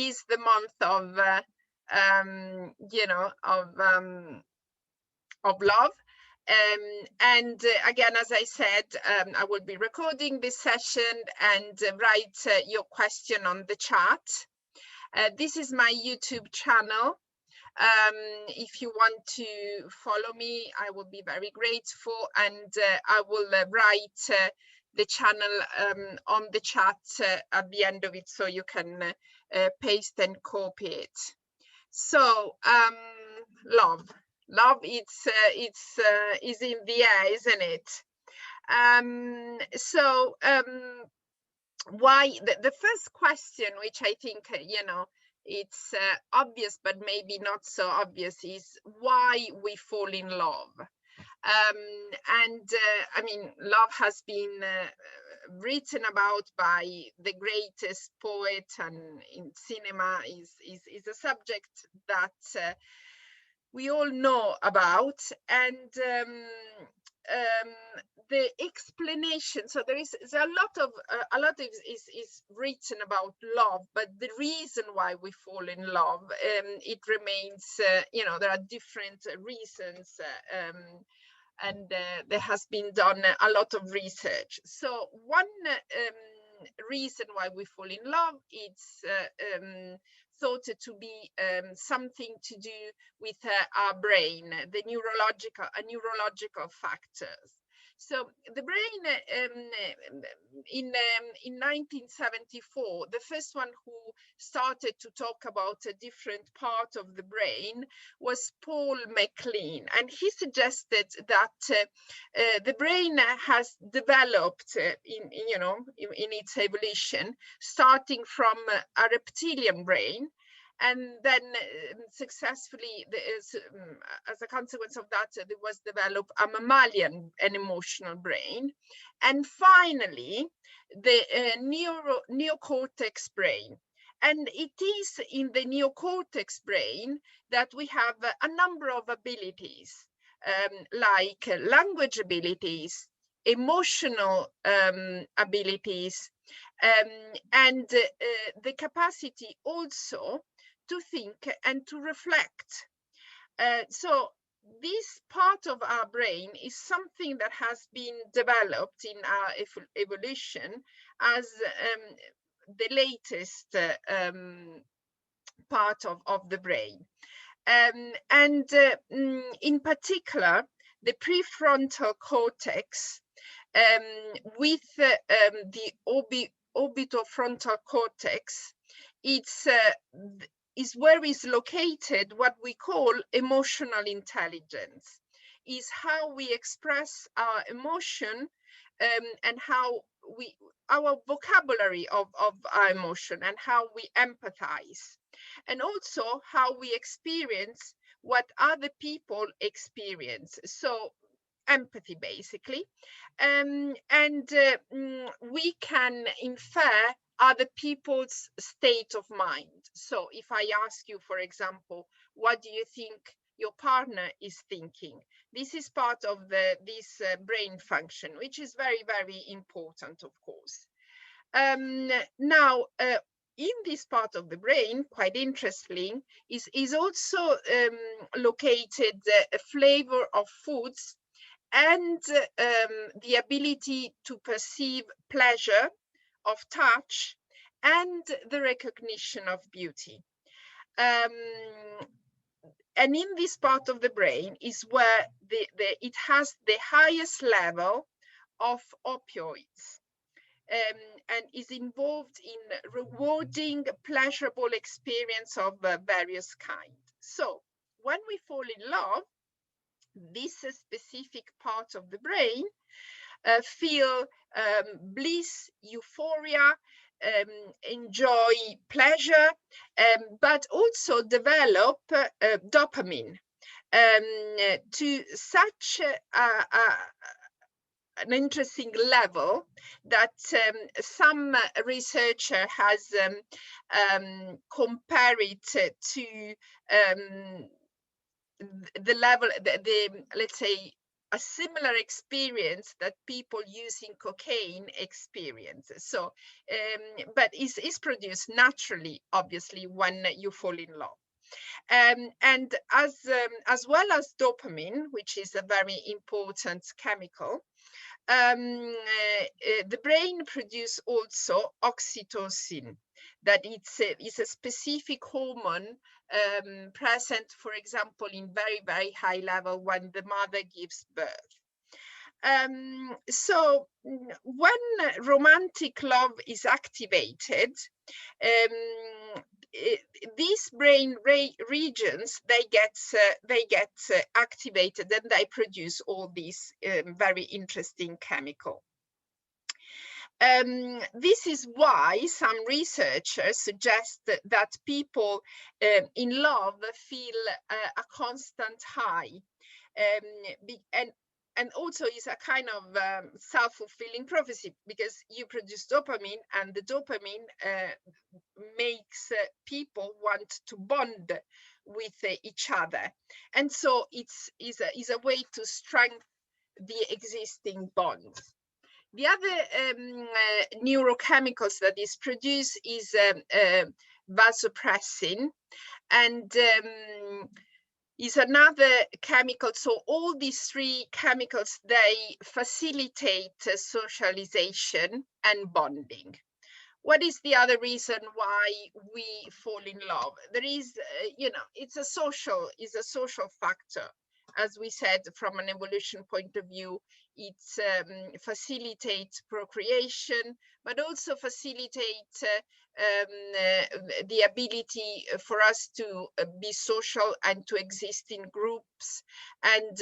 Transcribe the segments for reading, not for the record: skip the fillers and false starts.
is the month of, you know, of love. Again, as I said, I will be recording this session, and write your question on the chat. This is my YouTube channel. If you want to follow me, I will be very grateful, and I will write the channel on the chat at the end of it, so you can paste and copy it. So love, it's is in the air, isn't it? Why the first question, which I think, you know, it's obvious but maybe not so obvious, is why we fall in love. I mean, love has been written about by the greatest poet, and in cinema is a subject that we all know about. And the explanation, so there's a lot is written about love, but the reason why we fall in love, it remains, you know, there are different reasons, and there has been done a lot of research. So one reason why we fall in love, it's thought to be something to do with our brain, the neurological factors. So the brain, in 1974, the first one who started to talk about a different part of the brain was Paul MacLean, and he suggested that the brain has developed in its evolution, starting from a reptilian brain, and then successfully, as a consequence of that, there was developed a mammalian and emotional brain. And finally, the neocortex brain. And it is in the neocortex brain that we have a number of abilities, like language abilities, emotional abilities, and the capacity also to think and to reflect. So this part of our brain is something that has been developed in our evolution as the latest part of the brain. In particular, the prefrontal cortex with the orbitofrontal cortex, is where is located what we call emotional intelligence, is how we express our emotion, and how our vocabulary of our emotion, and how we empathize, and also how we experience what other people experience. So empathy, basically, we can infer other people's state of mind. So if I ask you, for example, what do you think your partner is thinking? This is part of this brain function, which is very, very important, of course. Now, in this part of the brain, quite interesting, is also located a flavor of foods, and the ability to perceive pleasure of touch, and the recognition of beauty. And in this part of the brain is where it has the highest level of opioids, and is involved in rewarding pleasurable experience of various kinds. So when we fall in love, this specific part of the brain feel bliss, euphoria, enjoy pleasure, but also develop dopamine to such an interesting level that some researcher has compared it to the level, let's say, a similar experience that people using cocaine experience. So, but is produced naturally, obviously, when you fall in love. And as well as dopamine, which is a very important chemical, the brain produces also oxytocin, that is a specific hormone present, for example, in very, very high level when the mother gives birth. So when romantic love is activated, these brain regions, they get activated, and they produce all these very interesting chemicals. This is why some researchers suggest that people in love feel a constant high, and also is a kind of self-fulfilling prophecy, because you produce dopamine, and the dopamine makes people want to bond with each other, and so it's a way to strengthen the existing bonds. The other neurochemicals that is produced is vasopressin, and is another chemical. So all these three chemicals, they facilitate socialization and bonding. What is the other reason why we fall in love? There is, it's a social factor. As we said, from an evolution point of view, it facilitates procreation, but also facilitates the ability for us to be social and to exist in groups. And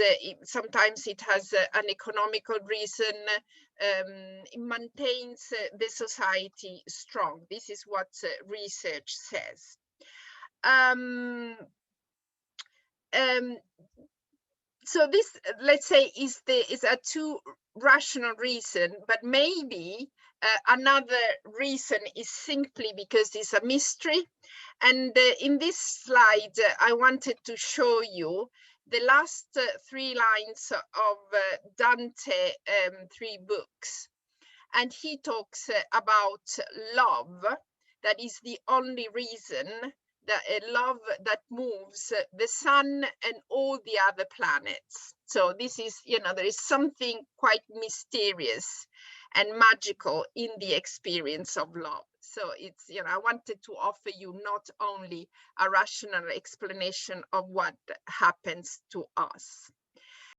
sometimes it has an economical reason. It maintains the society strong. This is what research says. So this, let's say, is a too rational reason, but maybe another reason is simply because it's a mystery. And in this slide, I wanted to show you the last three lines of Dante, 3 books. And he talks about love, that is the only reason, that a love that moves the sun and all the other planets. So this is, there is something quite mysterious and magical in the experience of love. So it's, I wanted to offer you not only a rational explanation of what happens to us.